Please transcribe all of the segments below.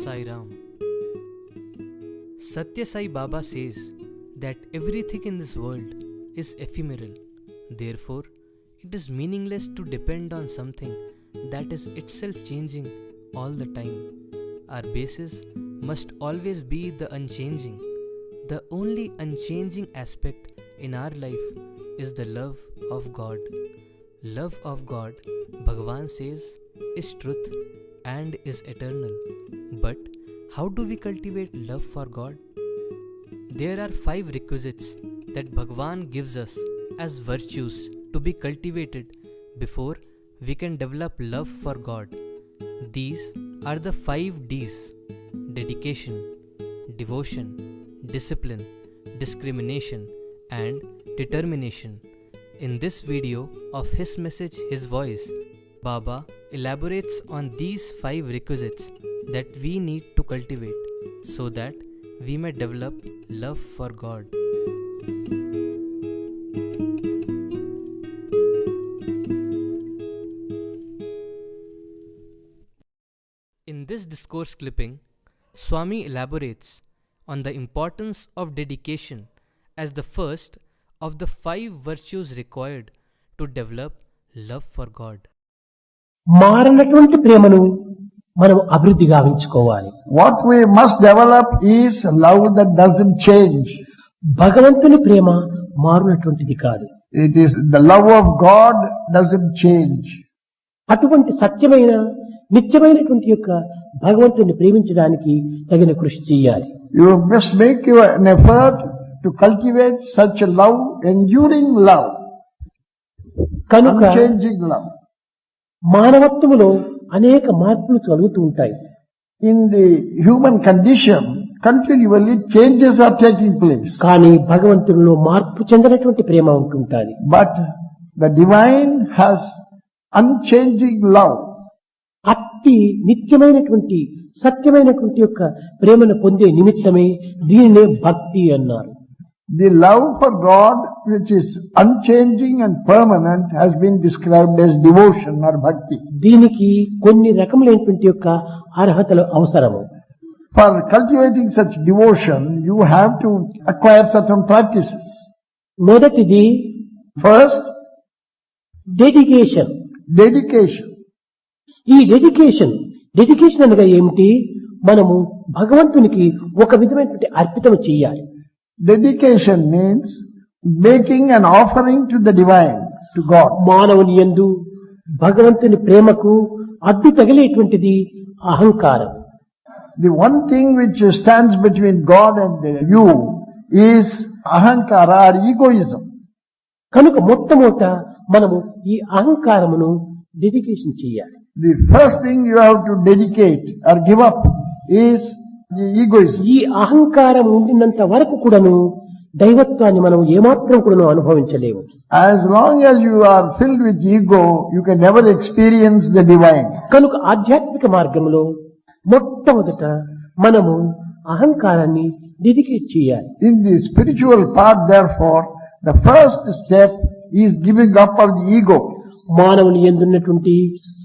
Sai Ram. Sathya Sai Baba says that everything in this world is ephemeral. Therefore, it is meaningless to depend on something that is itself changing all the time. Our basis must always be the unchanging. The only unchanging aspect in our life is the love of God. Love of God, Bhagavan says, is truth and is eternal. But how do we cultivate love for God? There are 5 requisites that Bhagavan gives us as virtues to be cultivated before we can develop love for God. These are the 5 Ds: dedication, devotion, discipline, discrimination, and determination. In this video of his message, His Voice, Baba elaborates on these 5 requisites that we need to cultivate so that we may develop love for God. In this discourse clipping, Swami elaborates on the importance of dedication as the first of the 5 virtues required to develop love for God. మారినటువంటి ప్రేమను మనం అభివృద్ధి గావించుకోవాలి. What we must develop is love that doesn't change. భగవంతుని ప్రేమ మారునటువంటిది కాదు. It is the love of God doesn't change. అటువంటి సత్యమైన నిత్యమైనటువంటి యొక్క భగవంతుని ప్రేమించడానికి తగిన కృషి చేయాలి. You must make an effort to cultivate such a love, enduring love, unchanging love. మానవత్వములో అనేక మార్పులు కలుగుతూ ఉంటాయి. In the human condition, continually changes are taking place. కానీ భగవంతునిలో మార్పు చెందినటువంటి ప్రేమ ఉంటుంటుంది. But the divine has unchanging love. అట్టి నిత్యమైనటువంటి సత్యమైనటువంటి యొక్క ప్రేమను పొందే నిమిత్తమే దీనినే భక్తి అన్నారు. The love for God, which is unchanging and permanent, has been described as devotion or bhakti. దీనికి కొన్ని రకములైనటువంటి యొక్క అర్హతలు అవసరము. For cultivating such devotion, you have to acquire certain practices. మొదటిది First, డెడికేషన్. dedication. ఈ డెడికేషన్ అనగా ఏమిటి? మనము భగవంతునికి ఒక విధమైనటువంటి అర్పితం చేయాలి. Dedication means making an offering to the divine, to God. మానవుని యందు భగవంతుని ప్రేమకు అడ్డు తగిలేటువంటిది అహంకారం. The one thing which stands between God and you is ahankara or egoism. కనుక మొట్టమొదట మనము ఈ అహంకారమును డెడికేషన్ చేయాలి. The first thing you have to dedicate or give up is the egoism. ఈ అహంకారం ఉండినంత వరకు కూడాను దైవత్వాన్ని మనం ఏమాత్రం కూడాను అనుభవించలేము. As long as you are filled with ego, you can never experience the divine. కనుక ఆధ్యాత్మిక మార్గంలో మొట్టమొదట మనము అహంకారాన్ని డెడికేట్ చేయాలి. In the spiritual path, therefore, the first step is giving up of the ego. మానవుని యందున్నటువంటి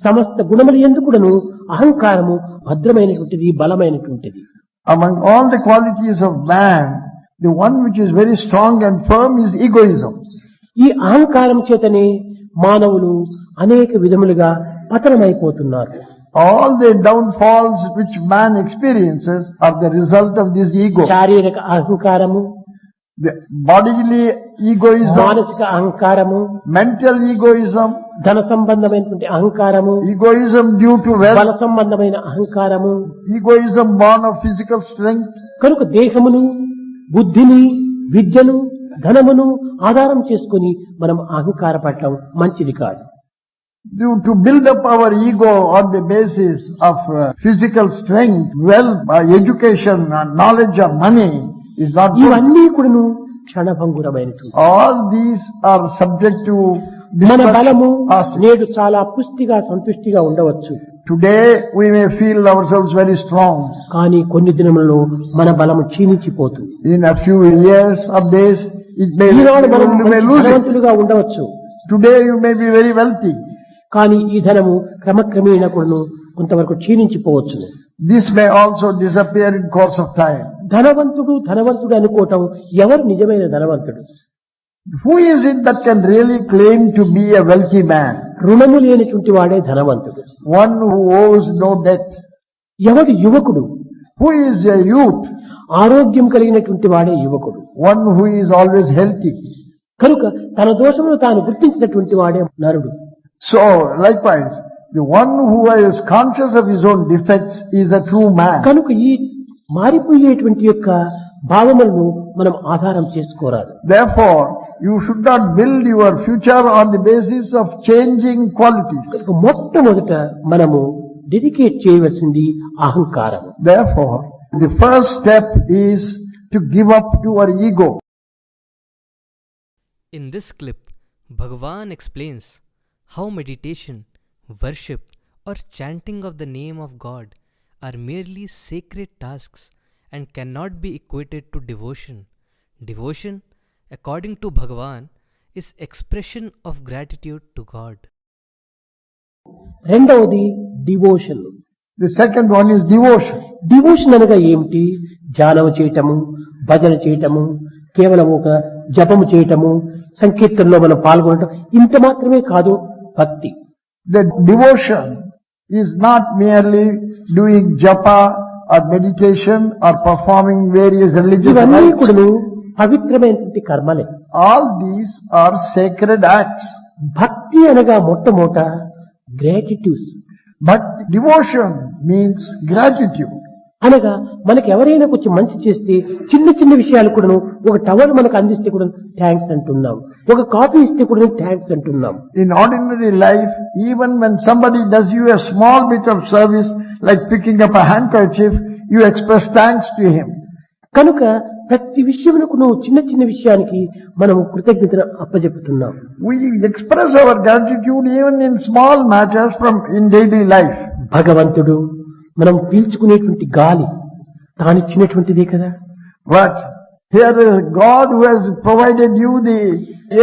సమస్త గుణముల యందు కూడాను అహంకారము భద్రమైనటువంటిది, బలమైనటువంటిది. Among all the qualities of man, the one which is very strong and firm is egoism. ఈ అహంకారం చేతనే మానవులు అనేక విధములుగా పతనమైపోతున్నారు. All the downfalls which man experiences are the result of this ego. శారీరక అహంకారము, The bodily egoism, మానసిక అహంకారము, mental egoism, ధన సంబంధమైనటువంటి అహంకారము, egoism due to బల wealth, సంబంధమైన అహంకారము. egoism born of physical strength. కనుక దేహమును, బుద్ధిని, విద్యను, ధనమును ఆధారం చేసుకుని మనం అహంకార పడటం మంచిది కాదు. To build up our ego on the basis of physical strength, wealth, education, knowledge or money is not good. ఇవన్నీ కూడాను క్షణభంగురమైనవి. All these are subject to మన బలము destruction. నేడు చాలా పుష్టిగా సంతుష్టిగా ఉండవచ్చు. Today we may feel ourselves very strong. కానీ కొన్ని దినములలో మన బలము క్షీణించిపోతుంది. In a few years or days, ఈనాడు మనం you may lose it. ధనవంతులుగా ఉండవచ్చు. Today you may be very wealthy. కానీ ఈ ధనము క్రమక్రమేణా కూడాను కొంతవరకు క్షీణించిపోవచ్చును. This may also disappear in course of time. ధనవంతుడు ధనవంతుడు అనుకోవటం ఎవరు నిజమైన ధనవంతుడు? Who is it that can really claim to be a wealthy man? రుణము లేనటువంటి వాడే ధనవంతుడు. One who owes no debt. ఎవడు యువకుడు? Who is a youth? ఆరోగ్యం కలిగినటువంటి వాడే యువకుడు. One who is always healthy. కనుక తన దోషమును తాను గుర్తించినటువంటి వాడే నరుడు. So, likewise, the one who is conscious of his own defects is a true man. కనుక ఈ మారిపోయేటువంటి యొక్క భావములను మనం ఆధారం చేసుకోరాదు. Therefore, you should not build your future on the basis of changing qualities. కనుక మొట్టమొదట మనము డెడికేట్ చేయవలసింది అహంకారం. Therefore, the first step is to give up your ego. In this clip, Bhagavan explains how meditation, worship, or chanting of the name of God are merely sacred tasks and cannot be equated to devotion. Devotion, according to Bhagavan, is expression of gratitude to God. రెండవది devotion. The second one is devotion. Devotion అనగా ఏమిటి? ధ్యానం చేయటము, భజన చేయటము, కేవలం ఒక జపము చేయటము, సంకీర్తనలో మనం పాల్గొనటం, ఇంత మాత్రమే కాదు భక్తి. The devotion is not merely doing japa or meditation or performing various religious ఇవన్నీ rites. కూడా పవిత్రమైనటువంటి కర్మలే. All these are sacred acts. భక్తి అనగా మొట్టమొదట gratitude But devotion means gratitude. అనగా మనకి ఎవరైనా కొంచెం మంచి చేస్తే చిన్న చిన్న విషయాలు కూడాను, ఒక టవల్ మనకు అందిస్తే కూడా థ్యాంక్స్ అంటున్నాం, ఒక కాఫీ ఇస్తే కూడా థ్యాంక్స్ అంటున్నాం. In ordinary life, even when somebody does you a small bit of service, like picking up a handkerchief, you express thanks to him. కనుక ప్రతి విషయములకు చిన్న చిన్న విషయానికి మనము కృతజ్ఞతను అప్పజెపుతున్నాం. We express our gratitude even in small matters in daily life. భగవంతుడు మనం పీల్చుకునేటువంటి గాలి తానిచ్చినటువంటిదే కదా. But here is God who has provided you the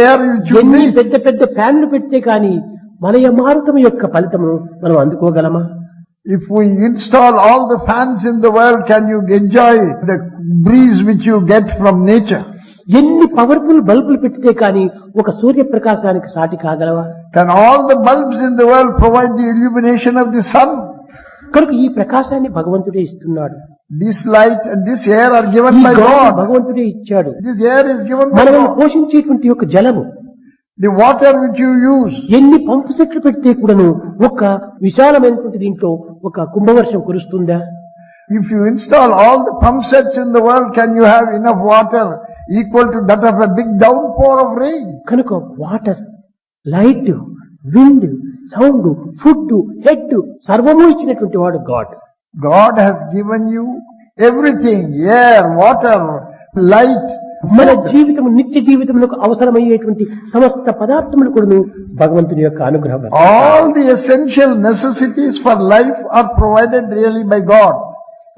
air which you ఎన్ని breathe. పెద్ద పెద్ద ఫ్యాన్లు పెడితే కానీ మన మారుతం యొక్క ఫలితము మనం అందుకోగలమా? If we install all the fans in the world, can you enjoy the breeze which you get from nature? ఎన్ని పవర్ఫుల్ బల్బులు పెడితే కానీ ఒక సూర్యప్రకాశానికి సాటి కాగలవా? Can all the bulbs in the world provide the illumination of the sun? కనుక ఈ ప్రకాశాన్ని భగవంతుడే ఇస్తున్నాడు. This light and this air are given ఈ by గాలి God. భగవంతుడే ఇచ్చాడు. This air is given by మనల్ని God. పోషించేటువంటి యొక్క జలము, The water which you use. ఎన్ని పంపు సెట్లు పెడితే కూడాను ఒక విశాలమైనటువంటి దీంట్లో ఒక కుంభవర్షం కురుస్తుందా? If you install all the pump sets in the world, can you have enough water equal to that of a big downpour of rain? కనుక water, light, wind, sound, food, head సర్వము ఇచ్చినటువంటి వాడు God. God has given you everything, air, water, light. మన food. జీవితం నిత్య జీవితములకు అవసరమయ్యేటువంటి సమస్త పదార్థములు కూడా భగవంతుని యొక్క అనుగ్రహం. All the essential necessities for life are provided really by God.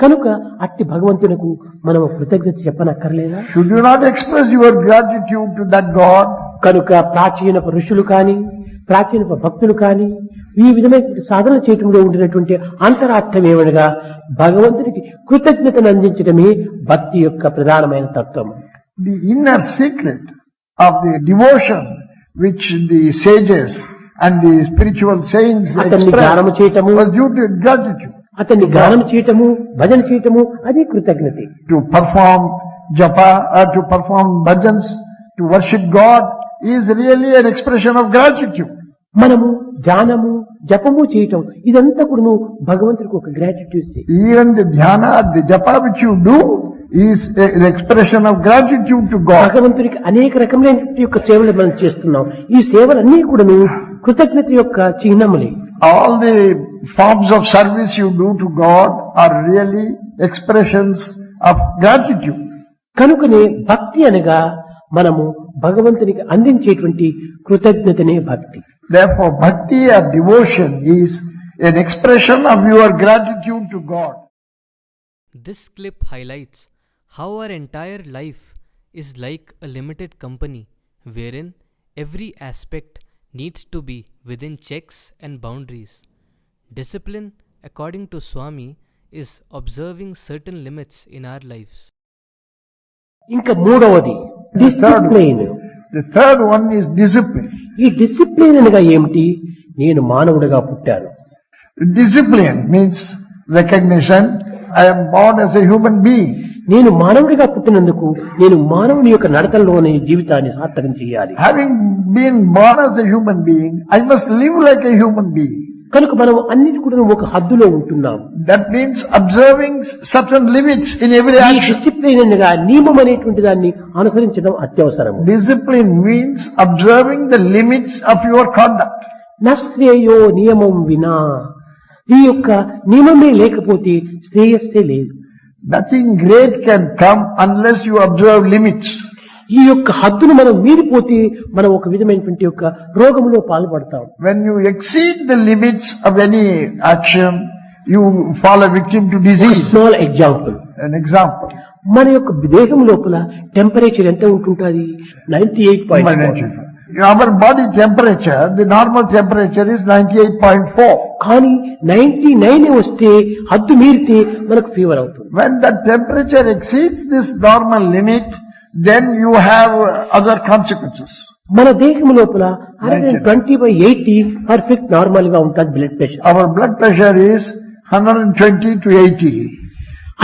కనుక అట్టి భగవంతునికి మనం కృతజ్ఞత చెప్పనక్కర్లేదా? Should you not express your gratitude to that God? కనుక ప్రాచీన ఋషులు కానీ ప్రాచీన భక్తులు కానీ ఈ విధమైన సాధన చేయటంలో ఉండినటువంటి అంతరార్థం ఏమనగా భగవంతునికి కృతజ్ఞతను అందించడమే భక్తి యొక్క ప్రధానమైన తత్వం. The inner secret of the devotion which the sages and the spiritual saints అతన్ని గానము expressed చేయటము, was due to gratitude. అతన్ని గానం చేయటము, భజన చేయటము అదే కృతజ్ఞత. To perform japa or to perform bhajans, to worship God is really an expression of gratitude. మనము ధ్యానము జపము చేయటం ఇదంతా కూడా భగవంతుడికి ఒక gratitude. Even the dhyana, the japa which you do is an expression of gratitude to God. భగవంతుడికి అనేక రకములైన యొక్క సేవలు మనం చేస్తున్నాం. ఈ సేవలన్నీ కూడా కృతజ్ఞత యొక్క చిహ్నములే. All the forms of service you do to God are really expressions of gratitude. కనుకనే భక్తి అనగా మనము భగవంతునికి అందించేటువంటి కృతజ్ఞతనే భక్తి. Therefore, bhakti or devotion is an expression of your gratitude to God. This clip highlights how our entire life is like a limited company wherein every aspect needs to be within checks and boundaries. Discipline, according to Swami, is observing certain limits in our lives. ఇంకా మూడవది discipline. The third one is discipline. ఈ discipline అనగా ఏమిటి? నేను మానవుడిగా పుట్టాను. Discipline means recognition. I am born as a human being. నేను మానవుడిగా పుట్టినందుకు నేను మానవుని యొక్క నడతల్లోని జీవితాన్ని సార్థకం చేయాలి. Having been born as a human being, I must live like a human being. కనుక మనం అన్నిటి కూడా ఒక హద్దులో ఉంటున్నాం. That means observing certain limits in every ఈ action. డిసిప్లైన్ అనగా నియమం అనేటువంటి దాన్ని అనుసరించడం అత్యవసరం. Discipline means observing the limits of your conduct. నశ్రేయో నియమం వినా, ఈ యొక్క నియమమే లేకపోతే శ్రేయస్సే లేదు. Nothing great can come unless you observe limits. ఈ యొక్క హద్దును మనం మీరిపోతే మనం ఒక విధమైనటువంటి యొక్క రోగములో పాల్పడతాం. When you exceed the limits of any action, you fall a victim to disease. Small example. An example. మన యొక్క దేహం లోపల టెంపరేచర్ ఎంత ఉంటుంటుంది? 98.4. Our body temperature, the normal temperature is 98.4. కానీ 99 వస్తే హద్దు మీరితే మనకు ఫీవర్ అవుతుంది. When the temperature exceeds this normal limit, then you have other consequences. మన దేహం లోపల 120/80 పర్ఫెక్ట్ నార్మల్ గా ఉంటుంది blood pressure. Our blood pressure is 120 to 80.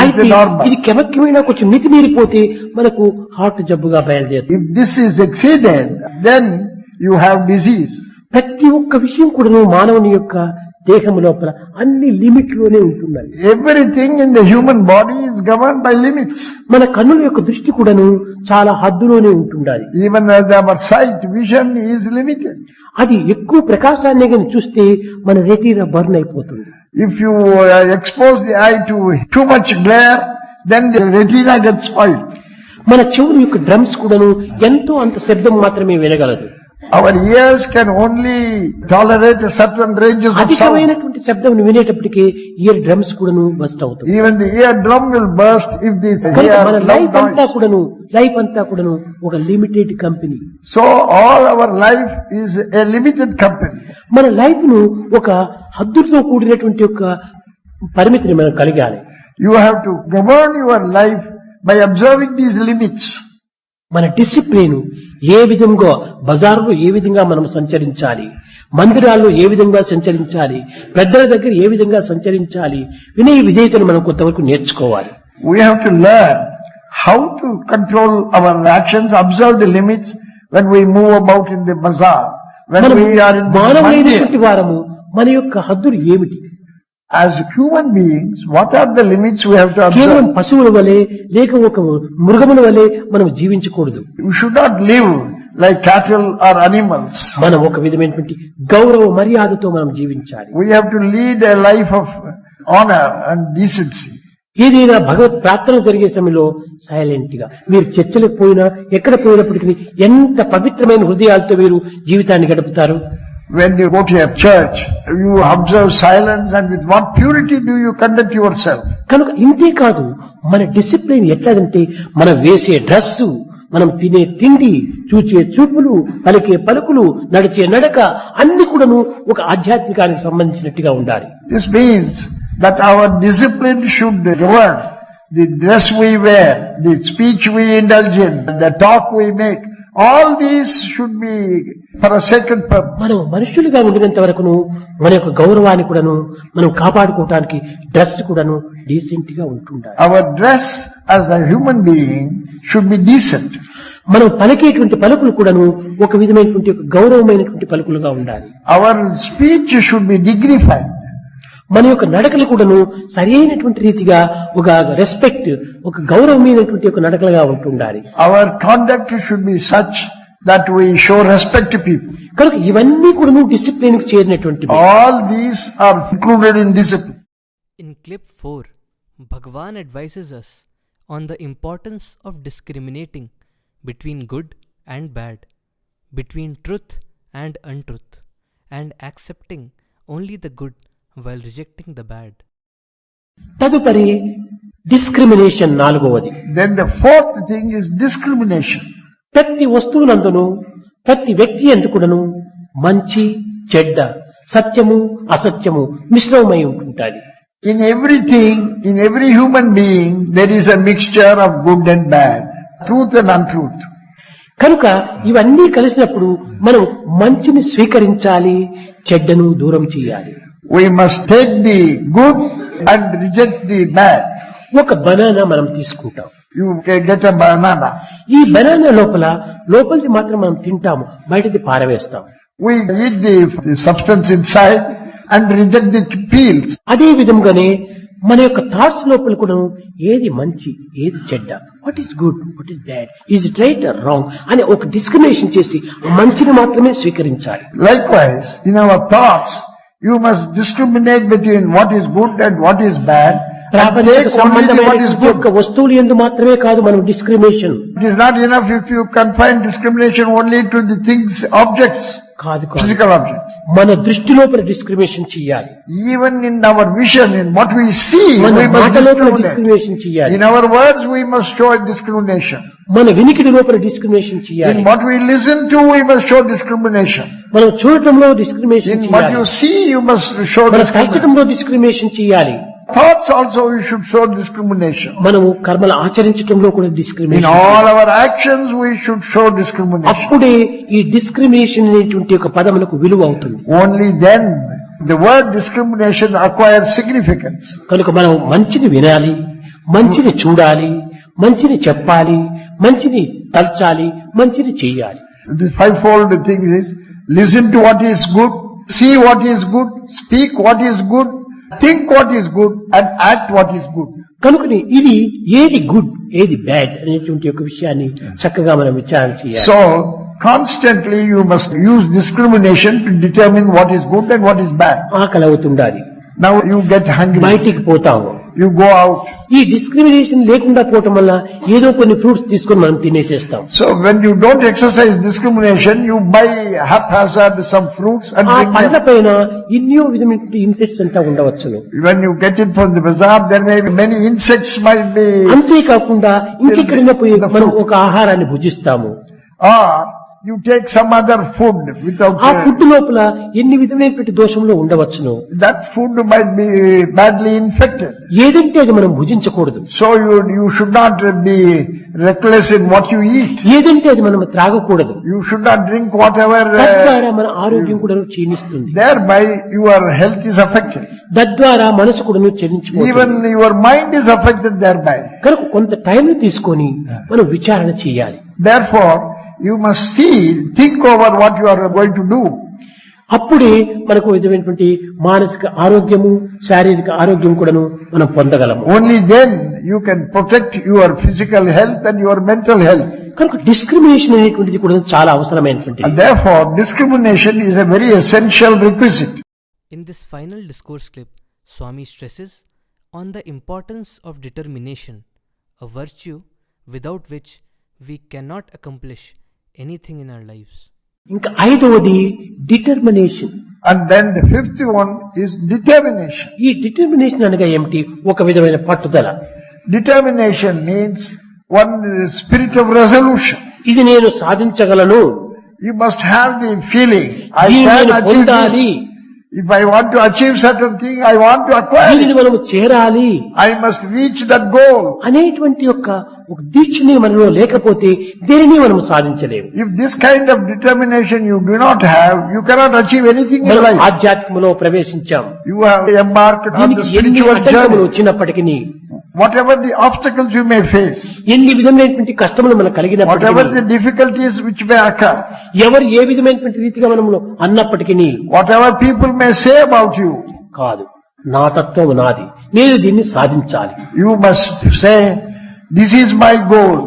అయితే ఇది కెమక్యమైన కొంచెం మితిమీరిపోతే మనకు హార్ట్ జబ్బుగా బయలుదేరుతుంది. If this is exceeded, then you have disease. ప్రతి ఒక్క విషయం కూడా మానవుని యొక్క దేహం లోపల అన్ని లిమిట్ లోనే ఉంటున్నాయి. Everything in the human body is governed by limits. మన కన్నుల యొక్క దృష్టి కూడాను చాలా హద్దులోనే ఉంటుండాలి. Even as our sight, vision is limited. అది ఎక్కువ ప్రకాశాన్ని కానీ చూస్తే మన రెటీనా బర్న్ అయిపోతుంది. If you expose the eye to too much glare, then the retina gets spoiled. మన చెవుల యొక్క డ్రమ్స్ కూడాను ఎంతో అంత శబ్దం మాత్రమే వినగలదు. Our ears can only tolerate a certain ranges of sound. అధికమైనటువంటి శబ్దం వినేటప్పటికీ ఇయర్ డ్రమ్స్ కూడాను బస్ట్ అవుతుంది. Even the eardrum will burst if this మన లైఫ్ అంతా కూడాను ఒక limited company. So all our life is a limited company. మన life ను ఒక హద్దులతో కూడినటువంటి ఒక పరిమితిని మనం కలిగాలి. You have to govern your life by observing these limits. మన డిసిప్లిన్ ఏ విధంగా బజార్లో ఏ విధంగా మనం సంచరించాలి, మందిరాల్లో ఏ విధంగా సంచరించాలి, పెద్దల దగ్గర ఏ విధంగా సంచరించాలి, వినయ విధేయతను మనం కొంతవరకు నేర్చుకోవాలి. We have to learn how to control our actions, observe the limits when we move about in the bazaar, when we are in the మానవులైనటువంటి వారము మన యొక్క హద్దులు ఏమిటి? As human beings, what are the limits we have to కేవలం observe? పశువుల వలె లేక ఒక మృగముల వలె మనం జీవించకూడదు. We should not live like cattle or animals. మనం ఒక విధమైనటువంటి గౌరవ మర్యాదతో మనం జీవించాలి. We have to lead a life of honor and decency. ఏదైనా భగవత్ ప్రార్థన జరిగే సమయంలో సైలెంట్ గా మీరు చర్చలకు పోయినా ఎక్కడ పోయినప్పటికీ ఎంత పవిత్రమైన హృదయాలతో మీరు జీవితాన్ని గడుపుతారు. When you go to a church, you observe silence, and with what purity do you conduct yourself? కనుక ఇంతే కాదు, మన డిసిప్లిన్ ఎట్లాగంటే మనం వేసే డ్రెస్సు, మనం తినే తిండి, చూచే చూపులు, పలికే పలుకులు, నడిచే నడక అన్ని కూడాను ఒక ఆధ్యాత్మికానికి సంబంధించినట్టుగా ఉండాలి. This means that our discipline should govern the dress we wear, the speech we indulge in, the talk we make. All these should be for a sacred purpose. మనం మనుషులుగా ఉండినంత వరకును మన యొక్క గౌరవాన్ని కూడాను మనం కాపాడుకోవటానికి డ్రెస్ కూడాను డీసెంట్ గా ఉంటుండాలి. Our dress as a human being should be decent. మనం పలికేటువంటి పలుకులు కూడాను ఒక విధమైనటువంటి ఒక గౌరవమైనటువంటి పలుకులుగా ఉండాలి. Our speech should be dignified. మన యొక్క నడకలు కూడాను సరైనటువంటి రీతిగా ఒక రెస్పెక్ట్, ఒక గౌరవమైనటువంటి ఒక నడకలుగా ఉంటుండాలి. Our conduct should be such that we show respect to people. కనుక ఇవన్నీ కూడాను డిసిప్లిన్ కి చేరినటువంటివి. All these are included in discipline. In clip 4, Bhagwan advises us on the importance of discriminating between good and bad, between truth and untruth, and accepting only the good while rejecting the bad. తదుపరి discrimination నాలుగవది. Then the fourth thing is discrimination. ప్రతి వస్తువునందును ప్రతి వ్యక్తి ఎందుకుడను మంచి చెడ్డ, సత్యము అసత్యము మిశ్రమమై ఉంటుంటాయి. In everything, in every human being, there is a mixture of good and bad, truth and untruth. కనుక ఇవన్నీ కలిసినప్పుడు మనం మంచిని స్వీకరించాలి, చెడ్డను దూరం చేయాలి. We must take the good and reject the bad. ఒక బనానా మనం తీసుకుంటాం. You get a banana. ఈ బనానా లోపలిది మాత్రం మనం తింటాము, బయటది పారవేస్తాం. We eat the substance inside and reject the peels. అదే విధంగానే మన యొక్క థాట్స్ లోపల కూడా ఏది మంచి, ఏది చెడ్డ, what is good, what is bad, is it right are wrong అని ఒక డిస్క్రిమినేషన్ చేసి మంచిని మాత్రమే స్వీకరించాలి. Likewise, in our thoughts, you must discriminate between what is good and what is bad. ప్రాపంచిక సంబంధమైన యొక్క వస్తువులు ఎందు మాత్రమే కాదు మనం discrimination. It is not enough if you confine discrimination only to the things, objects, కాదు, physical objects. మన దృష్టి లోపల డిస్క్రిమినేషన్ చేయాలి. Even in our vision, in what we see, మన we must మాట లోపల discriminate. డిస్క్రిమినేషన్ చేయాలి. In our words, we must show discrimination. మన వినికిడి లోపల డిస్క్రిమినేషన్ చేయాలి. In what we listen to, we must show discrimination. మనం చూడటంలో డిస్క్రిమినేషన్ In what you చేయాలి. see, you must show మన discrimination. కల్చటంలో డిస్క్రిమినేషన్ చేయాలి. Thoughts also, we should show discrimination. మనము కర్మలు ఆచరించటంలో కూడా In discrimination. all our actions, we should show discrimination. అప్పుడే ఈ discrimination అనేటువంటి ఒక పదములకు విలువ అవుతుంది. Only then the word discrimination acquires significance. కనుక మనం మంచిని వినాలి, మంచిని చూడాలి, మంచిని చెప్పాలి, మంచిని తలచాలి, మంచిని చెయ్యాలి. The fivefold thing is, listen to what is good, see what is good, speak what is good, think what is good, and act what is good. కనుకని ఇది ఏది గుడ్, ఏది బ్యాడ్ అనేటువంటి ఒక విషయాన్ని చక్కగా మనం విచారణ చేయాలి. So, constantly you must use discrimination to determine what is good and what is bad. ఆకలి అవుతుండాలి, Now you get hungry, బయటికి పోతాము. you go out. ఈ డిస్క్రిమినేషన్ లేకుండా పోవటం వల్ల ఏదో కొన్ని ఫ్రూట్స్ తీసుకొని మనం తినేసేస్తాం. So when you don't exercise discrimination, you buy haphazard some fruits and ఆ bring పండ్ల them. పైన ఎన్నో విధమైన ఇన్సెక్ట్స్ అంతా ఉండవచ్చును. When you get it from the bazaar, there may be many insects might be, అంతేకాకుండా ఇంకెక్కడైనా పోయి మనం ఒక ఆహారాన్ని భుజిస్తాము. or you take some other food without, ఆ ఫుడ్ లోపల ఎన్ని విధమైనటువంటి దోషంలో ఉండవచ్చును. that food might be badly infected. ఏదంటే అది మనం భుజించకూడదు. So you should not be reckless in what you eat. ఏదంటే అది మనం త్రాగకూడదు. You should not drink whatever, తద్వారా మన ఆరోగ్యం కూడా క్షీణిస్తుంది. thereby your health is affected. తద్వారా మనసు కూడా చెల్లించిపోతుంది. Even your mind is affected thereby. కనుక కొంత టైం తీసుకొని మనం విచారణ చేయాలి. Therefore, you must think over what you are going to do. అప్పుడే మనకు విధమైనటువంటి మానసిక ఆరోగ్యము, శారీరక ఆరోగ్యం కూడాను మనం పొందగలము. Only then you can protect your physical health and your mental health. కనుక డిస్క్రిమినేషన్ అనేటువంటిది కూడా చాలా అవసరమైనటువంటిది. And therefore, discrimination is a very essential requisite. In this final discourse clip, Swami stresses on the importance of determination, a virtue without which we cannot accomplish anything in our lives. ఇంకా ఐదవది determination. And then the fifth one is determination. ఈ determination అనగా ఏమిటి? ఒక విధమైన పట్టుదల. Determination means one spirit of resolution. ఇది నేను సాధించగలను, You must have the feeling, I దీన్ని can నేను achieve పొందాలి, this. If I want to achieve certain thing, I want to acquire దీనిని it. మనము చేరాలి I must reach that goal. అనేటువంటి ఒక దీక్షని మనలో లేకపోతే దేనిని మనం సాధించలేము. If this kind of determination you do not have, you cannot achieve anything in మనం life. ఆధ్యాత్మికలో ప్రవేశించాం. You have embarked on the దీనికి ఎన్ని spiritual ఆటంకములు journey. వచ్చినప్పటికీ, Whatever the obstacles you may face, ఎన్ని విధమైనటువంటి కష్టములు మనకు whatever కలిగినప్పటికీ, the difficulties which may occur, ఎవరు ఏ విధమైనటువంటి రీతిగా మనము అన్నప్పటికీ, whatever people may say about you, కాదు, నా తత్వం నాది, నేను దీన్ని సాధించాలి. you must say, this is my goal.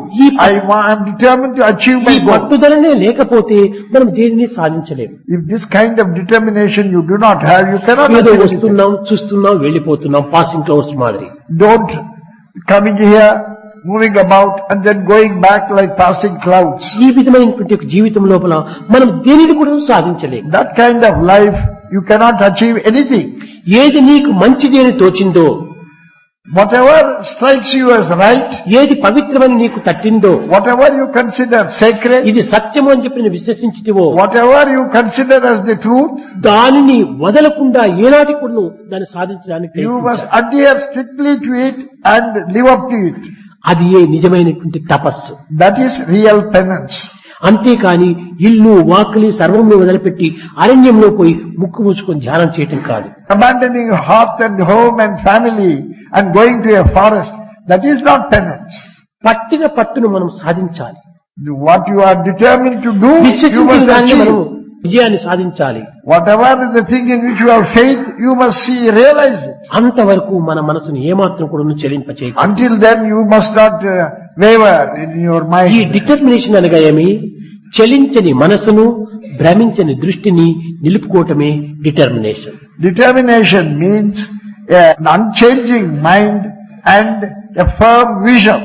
I am determined to achieve ఈ my goal. పట్టుదలనే లేకపోతే మనం దేనిని సాధించలేము. If this kind of determination you do not have, you cannot ఏదో achieve anything. వస్తున్నాం, చూస్తున్నాం, వెళ్ళిపోతున్నాం, పాసింగ్ క్లౌడ్స్ మాదిరి. Don't coming here, moving about and then going back like passing clouds. ఈ విధమైనటువంటి ఒక జీవితం లోపల మనం దేనిని కూడా సాధించలేము. That kind of life, you cannot achieve anything. ఏది నీకు మంచిది అని తోచిందో Whatever strikes you as right, ఏది పవిత్రమని నీకు తట్టిందో, whatever you consider sacred, ఇది సత్యము అని చెప్పి నువ్వు విశ్వసించితివో, whatever you consider as the truth, దానిని వదలకుండా ఏనాటి కూడా నువ్వు దాన్ని సాధించడానికి you must ప్రయత్నించాలి. adhere strictly to it and live up to it. అది ఏ నిజమైనటువంటి తపస్సు. That is real penance. అంతేకాని ఇల్లు వాకిలి సర్వంలో వదిలిపెట్టి అరణ్యంలో పోయి ముక్కు మూసుకొని ధ్యానం చేయటం కాదు. Abandoning hearth and home and family and going to a forest, that is not penance. పట్టిన పట్టును మనం సాధించాలి. What you are determined to do, you విశ్వసించిన must దాన్ని మనం achieve. విజయాన్ని సాధించాలి. Whatever is the thing in which you have faith, you must see, realize it. అంతవరకు మన మనసును ఏమాత్రం కూడా చెలింపచేయదు. Until then, you must not waver in your ఈ mind. డిటర్మినేషన్ అనగా ఏమి? చలించని మనసును భ్రమించని దృష్టిని నిలుపుకోవటమే determination. Determination means an unchanging mind and a firm vision.